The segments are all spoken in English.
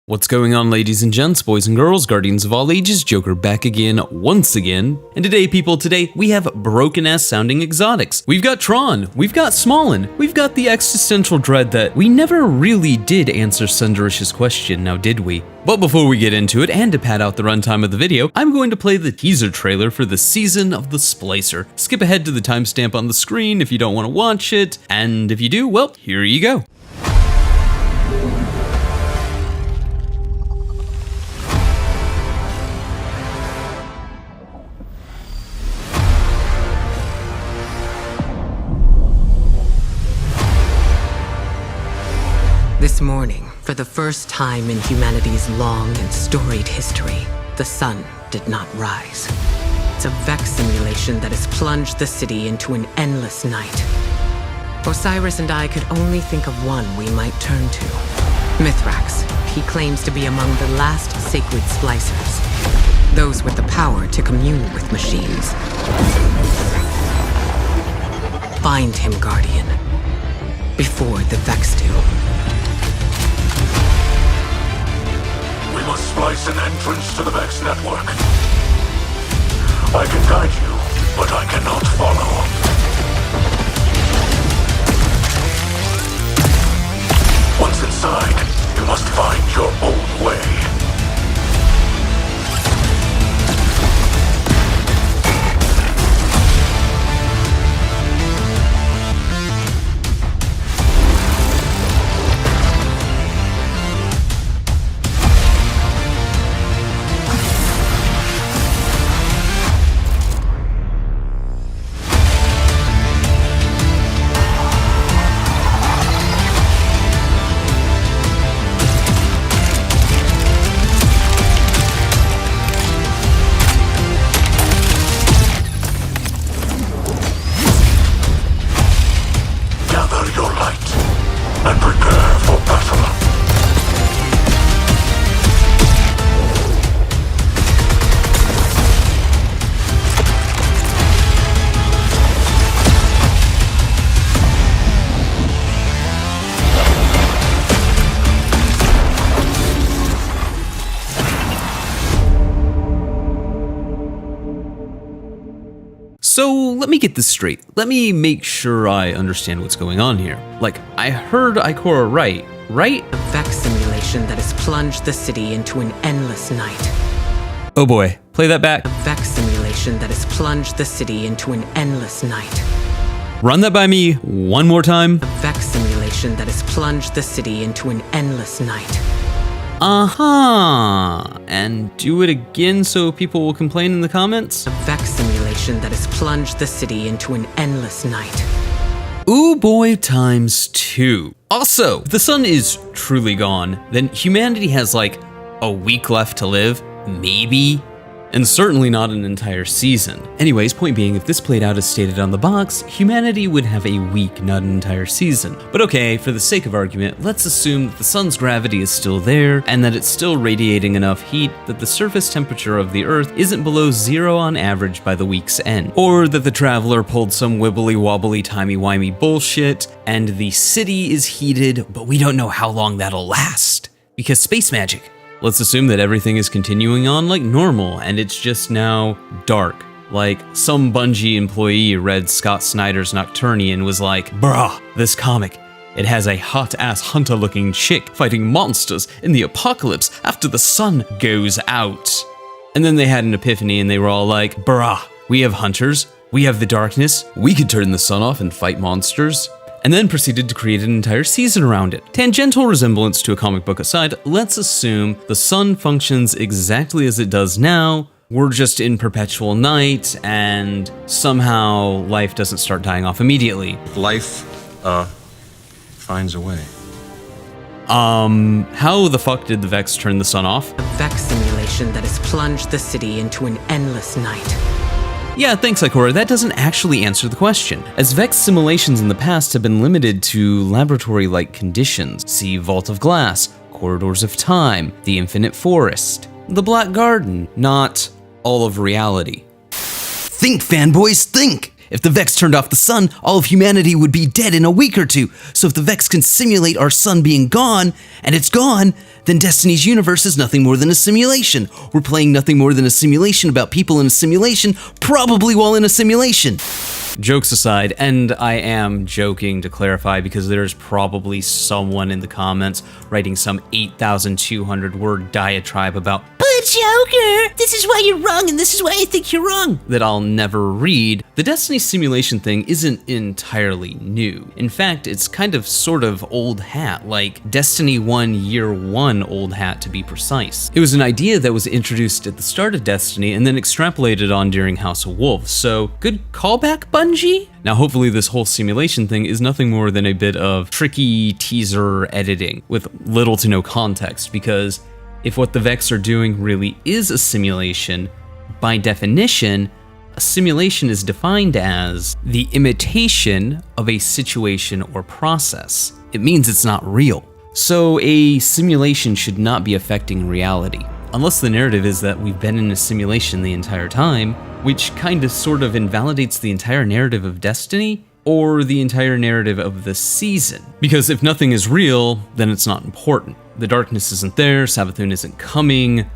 What's going on, ladies and gents, boys and girls, guardians of all ages, Joker back again, once again. And today, people, we have broken-ass sounding exotics. We've got Tron, we've got Smallen, we've got the existential dread that we never really did answer Sundarish's question, now did we? But before we get into it, and to pad out the runtime of the video, I'm going to play the teaser trailer for the Season of the Splicer. Skip ahead to the timestamp on the screen if you don't want to watch it, and if you do, well, here you go. This morning, for the first time in humanity's long and storied history, the sun did not rise. It's a Vex simulation that has plunged the city into an endless night. Osiris and I could only think of one we might turn to. Mithrax. He claims to be among the last sacred splicers, those with the power to commune with machines. Find him, Guardian, before the Vex do. We must splice an entrance to the Vex network. I can guide you, but I cannot follow. Once inside, you must find your own way. So let me get this straight. Let me make sure I understand what's going on here. Like, I heard Ikora right? A Vex simulation that has plunged the city into an endless night. Oh boy, play that back. A Vex simulation that has plunged the city into an endless night. Run that by me one more time. A Vex simulation that has plunged the city into an endless night. Uh-huh. And do it again so people will complain in the comments? A Vex simulation that has plunged the city into an endless night. Ooh boy times 2. Also, if the sun is truly gone, then humanity has like a week left to live, maybe, and certainly not an entire season. Anyways, point being, if this played out as stated on the box, humanity would have a week, not an entire season. But okay, for the sake of argument, let's assume that the sun's gravity is still there, and that it's still radiating enough heat that the surface temperature of the Earth isn't below 0 on average by the week's end. Or that the Traveler pulled some wibbly-wobbly timey-wimey bullshit, and the city is heated, but we don't know how long that'll last. Because space magic. Let's assume that everything is continuing on like normal, and it's just now dark. Like, some Bungie employee read Scott Snyder's Nocturne and was like, bruh, this comic, it has a hot-ass hunter-looking chick fighting monsters in the apocalypse after the sun goes out. And then they had an epiphany and they were all like, bruh, we have hunters, we have the darkness, we could turn the sun off and fight monsters. And then proceeded to create an entire season around it. Tangential resemblance to a comic book aside, let's assume the sun functions exactly as it does now. We're just in perpetual night, and somehow life doesn't start dying off immediately. Life, finds a way. How the fuck did the Vex turn the sun off? A Vex simulation that has plunged the city into an endless night. Yeah, thanks, Ikora. That doesn't actually answer the question, as Vex simulations in the past have been limited to laboratory-like conditions. See Vault of Glass, Corridors of Time, the Infinite Forest, the Black Garden, not all of reality. Think, fanboys, think! If the Vex turned off the sun, all of humanity would be dead in a week or two. So if the Vex can simulate our sun being gone, and it's gone, then Destiny's universe is nothing more than a simulation. We're playing nothing more than a simulation about people in a simulation, probably while in a simulation. Jokes aside, and I am joking to clarify because there's probably someone in the comments writing some 8,200 word diatribe about, "But Joker, this is why you're wrong and this is why I think you're wrong," that I'll never read. The Destiny simulation thing isn't entirely new. In fact, it's kind of sort of old hat, like Destiny 1 Year 1 old hat to be precise. It was an idea that was introduced at the start of Destiny and then extrapolated on during House of Wolves, so good callback, Bungie? Now hopefully this whole simulation thing is nothing more than a bit of tricky teaser editing with little to no context, because if what the Vex are doing really is a simulation, by definition, a simulation is defined as the imitation of a situation or process. It means it's not real. So a simulation should not be affecting reality. Unless the narrative is that we've been in a simulation the entire time, which kind of sort of invalidates the entire narrative of Destiny, or the entire narrative of the season. Because if nothing is real, then it's not important. The darkness isn't there, Savathun isn't coming.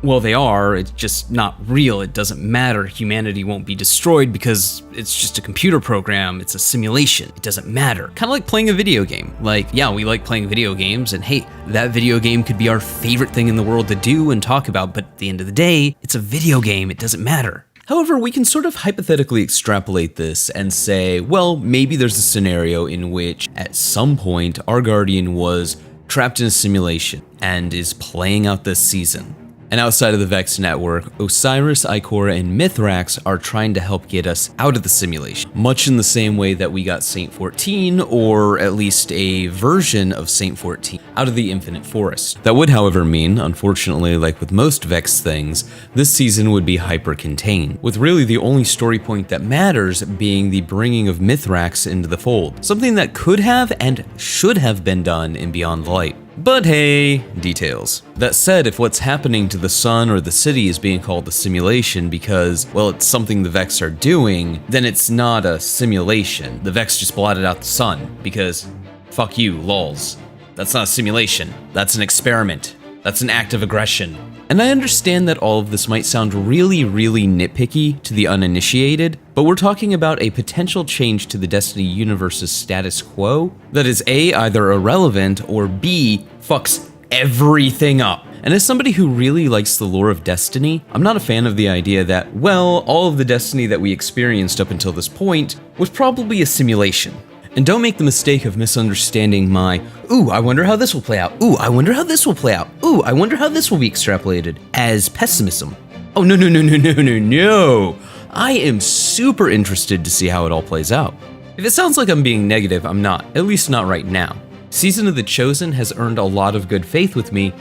Well, they are, it's just not real, it doesn't matter, humanity won't be destroyed because it's just a computer program, it's a simulation, it doesn't matter. Kind of like playing a video game. Like, yeah, we like playing video games, and hey, that video game could be our favorite thing in the world to do and talk about, but at the end of the day, it's a video game, it doesn't matter. However, we can sort of hypothetically extrapolate this and say, well, maybe there's a scenario in which, at some point, our Guardian was trapped in a simulation and is playing out this season. And outside of the Vex network, Osiris, Ikora, and Mithrax are trying to help get us out of the simulation, much in the same way that we got Saint 14, or at least a version of Saint 14, out of the Infinite Forest. That would, however, mean, unfortunately, like with most Vex things, this season would be hyper-contained, with really the only story point that matters being the bringing of Mithrax into the fold, something that could have and should have been done in Beyond Light. But hey, details. That said, if what's happening to the sun or the city is being called a simulation because, well, it's something the Vex are doing, then it's not a simulation. The Vex just blotted out the sun because, fuck you, lols. That's not a simulation. That's an experiment. That's an act of aggression. And I understand that all of this might sound really, really nitpicky to the uninitiated, but we're talking about a potential change to the Destiny universe's status quo that is A, either irrelevant, or B, fucks everything up. And as somebody who really likes the lore of Destiny, I'm not a fan of the idea that, well, all of the Destiny that we experienced up until this point was probably a simulation. And don't make the mistake of misunderstanding my, ooh, I wonder how this will play out. Ooh, I wonder how this will play out. Ooh, I wonder how this will be extrapolated as pessimism. Oh, no, no, no, no, no, no, no. I am super interested to see how it all plays out. If it sounds like I'm being negative, I'm not, at least not right now. Season of the Chosen has earned a lot of good faith with me,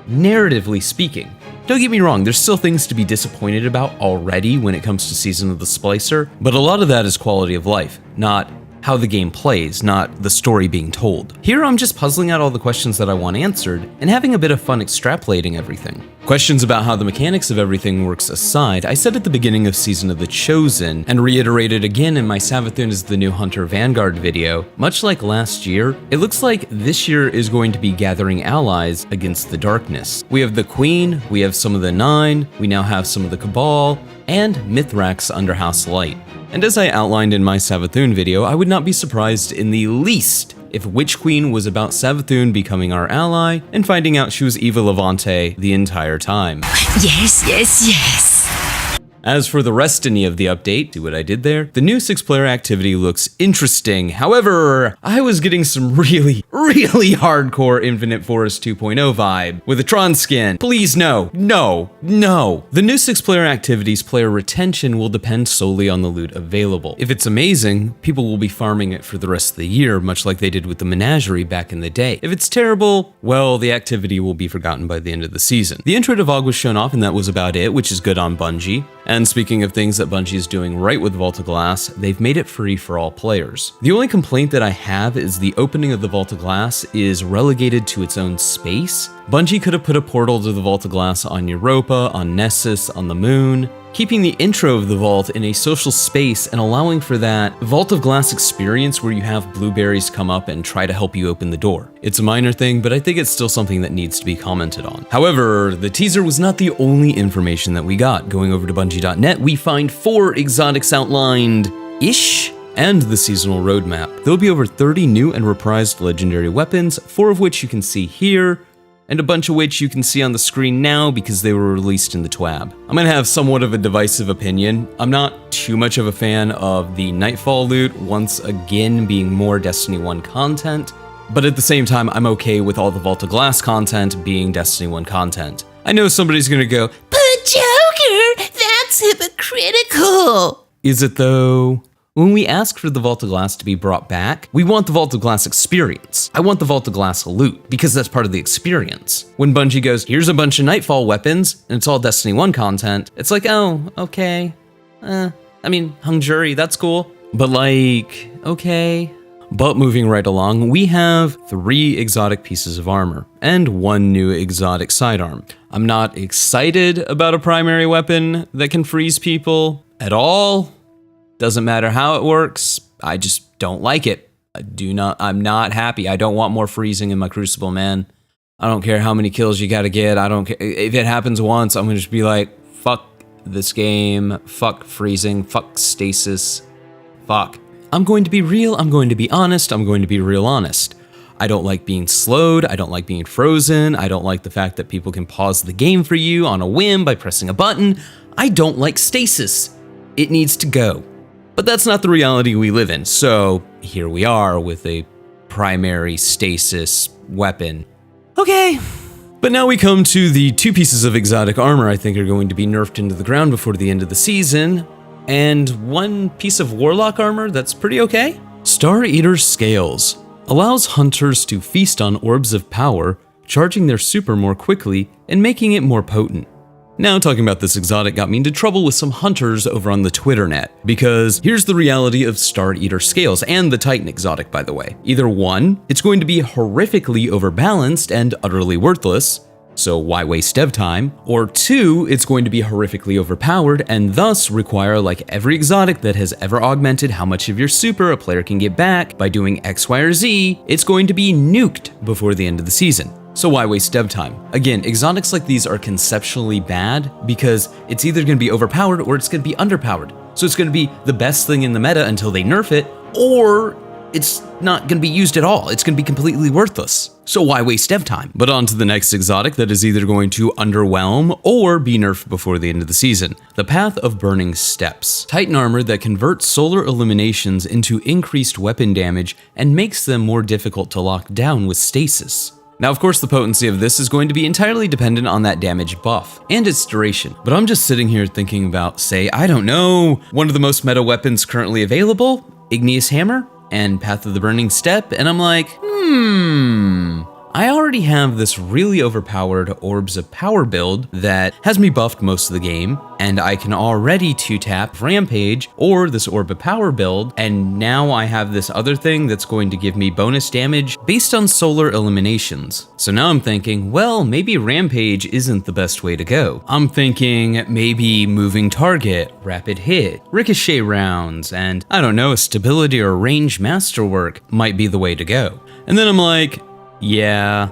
narratively speaking. Don't get me wrong, there's still things to be disappointed about already when it comes to Season of the Splicer, but a lot of that is quality of life, not how the game plays, not the story being told. Here I'm just puzzling out all the questions that I want answered and having a bit of fun extrapolating everything. Questions about how the mechanics of everything works aside, I said at the beginning of Season of the Chosen, and reiterated again in my Savathun is the New Hunter Vanguard video, much like last year, it looks like this year is going to be gathering allies against the darkness. We have the Queen, we have some of the Nine, we now have some of the Cabal, and Mithrax under House Light. And as I outlined in my Savathun video, I would not be surprised in the least if Witch Queen was about Savathun becoming our ally and finding out she was Eva Levante the entire time. Yes, yes, yes. As for the restiny of the update, see what I did there? The new 6-player activity looks interesting. However, I was getting some really hardcore Infinite Forest 2.0 vibe with a Tron skin. Please no, no, no. The new 6-player activity's player retention will depend solely on the loot available. If it's amazing, people will be farming it for the rest of the year, much like they did with the Menagerie back in the day. If it's terrible, well, the activity will be forgotten by the end of the season. The intro to VOG was shown off and that was about it, which is good on Bungie. And speaking of things that Bungie is doing right with Vault of Glass, they've made it free for all players. The only complaint that I have is the opening of the Vault of Glass is relegated to its own space. Bungie could have put a portal to the Vault of Glass on Europa, on Nessus, on the moon. keeping the intro of the vault in a social space and allowing for that Vault of Glass experience where you have blueberries come up and try to help you open the door. It's a minor thing, but I think it's still something that needs to be commented on. However, the teaser was not the only information that we got. Going over to Bungie.net, we find 4 exotics outlined-ish, and the seasonal roadmap. There'll be over 30 new and reprised legendary weapons, 4 of which you can see here, and a bunch of which you can see on the screen now because they were released in the TWAB. I'm gonna have somewhat of a divisive opinion. I'm not too much of a fan of the Nightfall loot once again being more Destiny 1 content, but at the same time, I'm okay with all the Vault of Glass content being Destiny 1 content. I know somebody's gonna go, But Joker, that's hypocritical. is it though? When we ask for the Vault of Glass to be brought back, we want the Vault of Glass experience. I want the Vault of Glass loot, because that's part of the experience. When Bungie goes, here's a bunch of Nightfall weapons, and it's all Destiny 1 content, it's like, oh, okay. I mean, hung jury, that's cool. But like, okay. But moving right along, we have 3 exotic pieces of armor, and 1 new exotic sidearm. I'm not excited about a primary weapon that can freeze people at all. Doesn't matter how it works, I just don't like it. I'm not happy. I don't want more freezing in my Crucible, man. I don't care how many kills you gotta get. I don't care. If it happens once, I'm gonna just be like, fuck this game, fuck freezing, fuck stasis, fuck. I'm going to be real, I'm going to be honest, I'm going to be real honest. I don't like being slowed, I don't like being frozen, I don't like the fact that people can pause the game for you on a whim by pressing a button. I don't like stasis. It needs to go. But that's not the reality we live in, so here we are with a primary stasis weapon. Okay. But now we come to the 2 pieces of exotic armor I think are going to be nerfed into the ground before the end of the season, and 1 piece of Warlock armor that's pretty okay. Star Eater's Scales allows hunters to feast on orbs of power, charging their super more quickly and making it more potent. Now, talking about this exotic got me into trouble with some hunters over on the Twitter net, because here's the reality of Star Eater Scales, and the Titan exotic, by the way. Either 1, it's going to be horrifically overbalanced and utterly worthless, so why waste dev time? Or 2, it's going to be horrifically overpowered and thus require, like every exotic that has ever augmented how much of your super a player can get back by doing X, Y, or Z, it's going to be nuked before the end of the season. So why waste dev time? Again, exotics like these are conceptually bad because it's either going to be overpowered or it's going to be underpowered. So it's going to be the best thing in the meta until they nerf it, or it's not going to be used at all. It's going to be completely worthless. So why waste dev time? But on to the next exotic that is either going to underwhelm or be nerfed before the end of the season. The Path of Burning Steps. Titan armor that converts solar eliminations into increased weapon damage and makes them more difficult to lock down with stasis. Now, of course, the potency of this is going to be entirely dependent on that damage buff and its duration, but I'm just sitting here thinking about, say, I don't know, one of the most meta weapons currently available, Igneous Hammer and Path of the Burning Step, and I'm like, I already have this really overpowered Orbs of Power build that has me buffed most of the game, and I can already 2-tap Rampage or this Orb of Power build, and now I have this other thing that's going to give me bonus damage based on solar eliminations. So now I'm thinking, well, maybe Rampage isn't the best way to go. I'm thinking maybe moving target, rapid hit, ricochet rounds, and I don't know, stability or range masterwork might be the way to go. And then I'm like, yeah,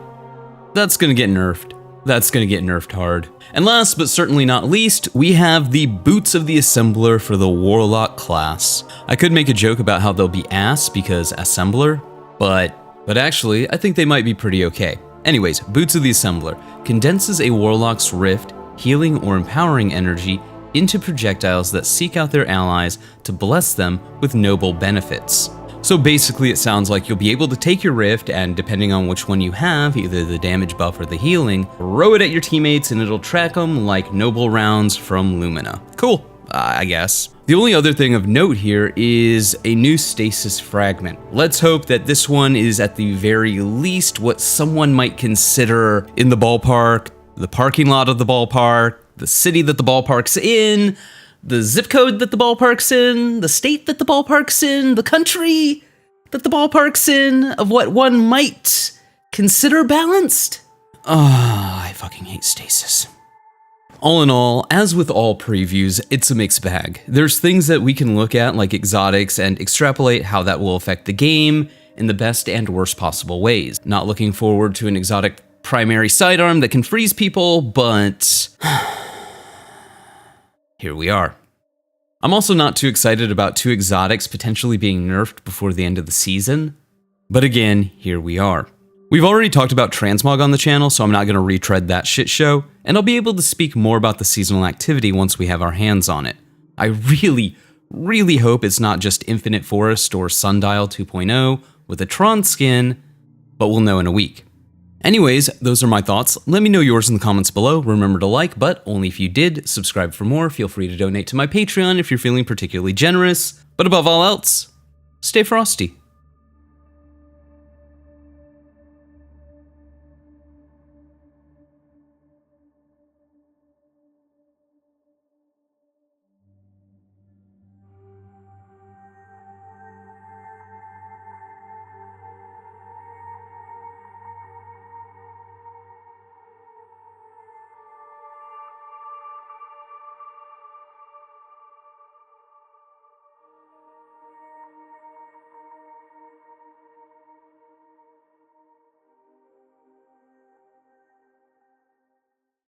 that's gonna get nerfed. That's gonna get nerfed hard. And last but certainly not least, we have the Boots of the Assembler for the Warlock class. I could make a joke about how they'll be ass because Assembler, but actually, I think they might be pretty okay. Anyways, Boots of the Assembler condenses a Warlock's Rift, healing or empowering energy into projectiles that seek out their allies to bless them with noble benefits. So basically it sounds like you'll be able to take your Rift and depending on which one you have, either the damage buff or the healing, throw it at your teammates and it'll track them like noble rounds from Lumina. Cool, I guess. The only other thing of note here is a new stasis fragment. Let's hope that this one is at the very least what someone might consider in the ballpark, the parking lot of the ballpark, the city that the ballpark's in, the zip code that the ballpark's in, the state that the ballpark's in, the country that the ballpark's in, of what one might consider balanced. I fucking hate stasis. All in all, as with all previews, it's a mixed bag. There's things that we can look at like exotics and extrapolate how that will affect the game in the best and worst possible ways. Not looking forward to an exotic primary sidearm that can freeze people, but here we are. I'm also not too excited about 2 exotics potentially being nerfed before the end of the season, but again, here we are. We've already talked about transmog on the channel, so I'm not going to retread that shit show, and I'll be able to speak more about the seasonal activity once we have our hands on it. I really hope it's not just Infinite Forest or Sundial 2.0 with a Tron skin, but we'll know in a week. Anyways, those are my thoughts. Let me know yours in the comments below. Remember to like, but only if you did. Subscribe for more. Feel free to donate to my Patreon if you're feeling particularly generous. But above all else, stay frosty.